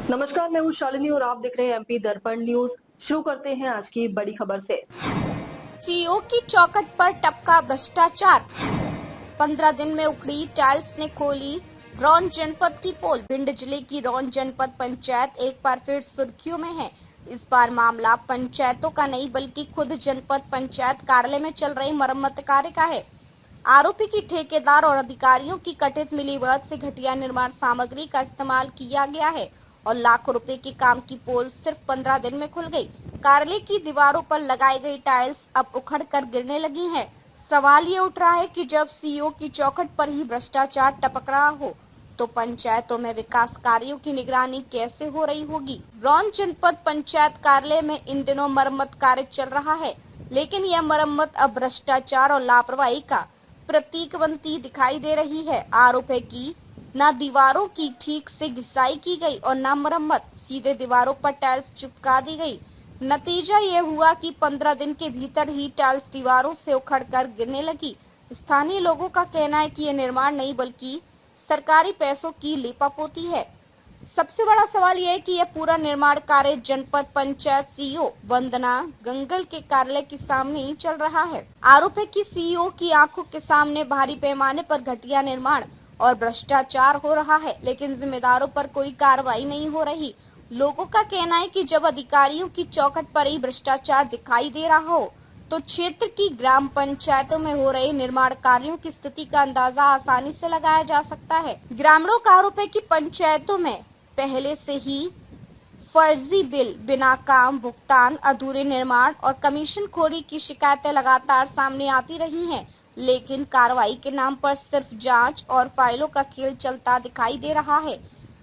नमस्कार, मैं हूँ शालिनी और आप देख रहे हैं एमपी दर्पण न्यूज। शुरू करते हैं आज की बड़ी खबर से। सीईओ की चौखट पर टपका भ्रष्टाचार। 15 दिन में उखड़ी टाइल्स ने खोली रौन जनपद की पोल। भिंड जिले की रौन जनपद पंचायत एक बार फिर सुर्खियों में है। इस बार मामला पंचायतों का नहीं बल्कि खुद जनपद पंचायत कार्यालय में चल रही मरम्मत कार्य का है। आरोपी की ठेकेदार और अधिकारियों की कथित मिलीभगत से घटिया निर्माण सामग्री का इस्तेमाल किया गया है और लाखों रुपए के काम की पोल सिर्फ 15 दिन में खुल गई। कार्यालय की दीवारों पर लगाई गई टाइल्स अब उखड़ कर गिरने लगी हैं। सवाल ये उठ रहा है कि जब सीईओ की चौखट पर ही भ्रष्टाचार टपक रहा हो तो पंचायतों में विकास कार्यों की निगरानी कैसे हो रही होगी। रौन जनपद पंचायत कार्यालय में इन दिनों मरम्मत कार्य चल रहा है, लेकिन यह मरम्मत अब भ्रष्टाचार और लापरवाही का प्रतीक बनती दिखाई दे रही है। आरोप है कि न दीवारों की ठीक से घिसाई की गई और न मरम्मत, सीधे दीवारों पर टाइल्स चिपका दी गई। नतीजा ये हुआ कि 15 दिन के भीतर ही टाइल्स दीवारों से उखड़कर गिरने लगी। स्थानीय लोगों का कहना है कि यह निर्माण नहीं बल्कि सरकारी पैसों की लीपापोती है। सबसे बड़ा सवाल यह है कि यह पूरा निर्माण कार्य जनपद पंचायत सीईओ वंदना गंगल के कार्यालय के सामने ही चल रहा है। आरोप है कि सीईओ की आंखों के सामने भारी पैमाने पर घटिया निर्माण और भ्रष्टाचार हो रहा है, लेकिन जिम्मेदारों पर कोई कार्रवाई नहीं हो रही। लोगों का कहना है कि जब अधिकारियों की चौखट पर ही भ्रष्टाचार दिखाई दे रहा हो तो क्षेत्र की ग्राम पंचायतों में हो रहे निर्माण कार्यों की स्थिति का अंदाजा आसानी से लगाया जा सकता है। ग्रामीणों का आरोप है कि पंचायतों में पहले से ही फर्जी बिल, बिना काम भुगतान, अधूरे निर्माण और कमीशनखोरी की शिकायतें लगातार सामने आती रही हैं, लेकिन कार्रवाई के नाम पर सिर्फ जांच और फाइलों का खेल चलता दिखाई दे रहा है।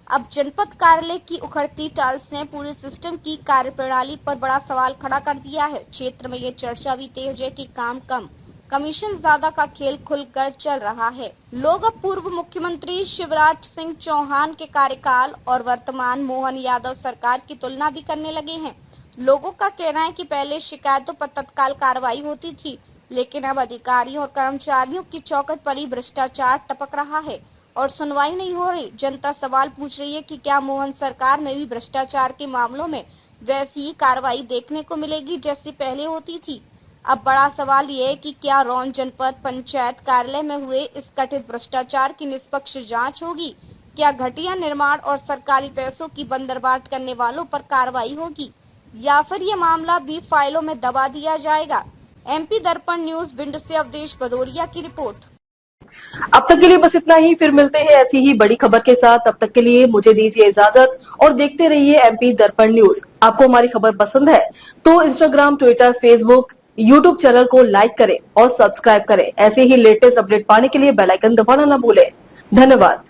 अब जनपद कार्यालय की उखड़ती टाइल्स ने पूरे सिस्टम की कार्यप्रणाली पर बड़ा सवाल खड़ा कर दिया है। क्षेत्र में ये चर्चा भी तेज है कि काम कम, कमीशन ज्यादा का खेल खुलकर चल रहा है। लोग अब पूर्व मुख्यमंत्री शिवराज सिंह चौहान के कार्यकाल और वर्तमान मोहन यादव सरकार की तुलना भी करने लगे हैं। लोगों का कहना है कि पहले शिकायतों पर तत्काल कार्रवाई होती थी, लेकिन अब अधिकारियों और कर्मचारियों की चौखट पर ही भ्रष्टाचार टपक रहा है और सुनवाई नहीं हो रही। जनता सवाल पूछ रही है कि क्या मोहन सरकार में भी भ्रष्टाचार के मामलों में वैसी ही कार्रवाई देखने को मिलेगी जैसी पहले होती थी। अब बड़ा सवाल ये है कि क्या रौन जनपद पंचायत कार्यालय में हुए इस कथित भ्रष्टाचार की निष्पक्ष जांच होगी? क्या घटिया निर्माण और सरकारी पैसों की बंदरबाट करने वालों पर कार्रवाई होगी या फिर ये मामला भी फाइलों में दबा दिया जाएगा? एमपी दर्पण न्यूज भिंड से अवधेश भदौरिया की रिपोर्ट। अब तक के लिए बस इतना ही। फिर मिलते हैं ऐसी ही बड़ी खबर के साथ। तब तक के लिए मुझे दीजिए इजाजत और देखते रहिए एमपी दर्पण न्यूज। आपको हमारी खबर पसंद है तो Instagram, Twitter, Facebook, YouTube channel को लाइक करें और सब्सक्राइब करें। ऐसे ही लेटेस्ट अपडेट पाने के लिए बेल आइकन दबाना न भूलें। धन्यवाद।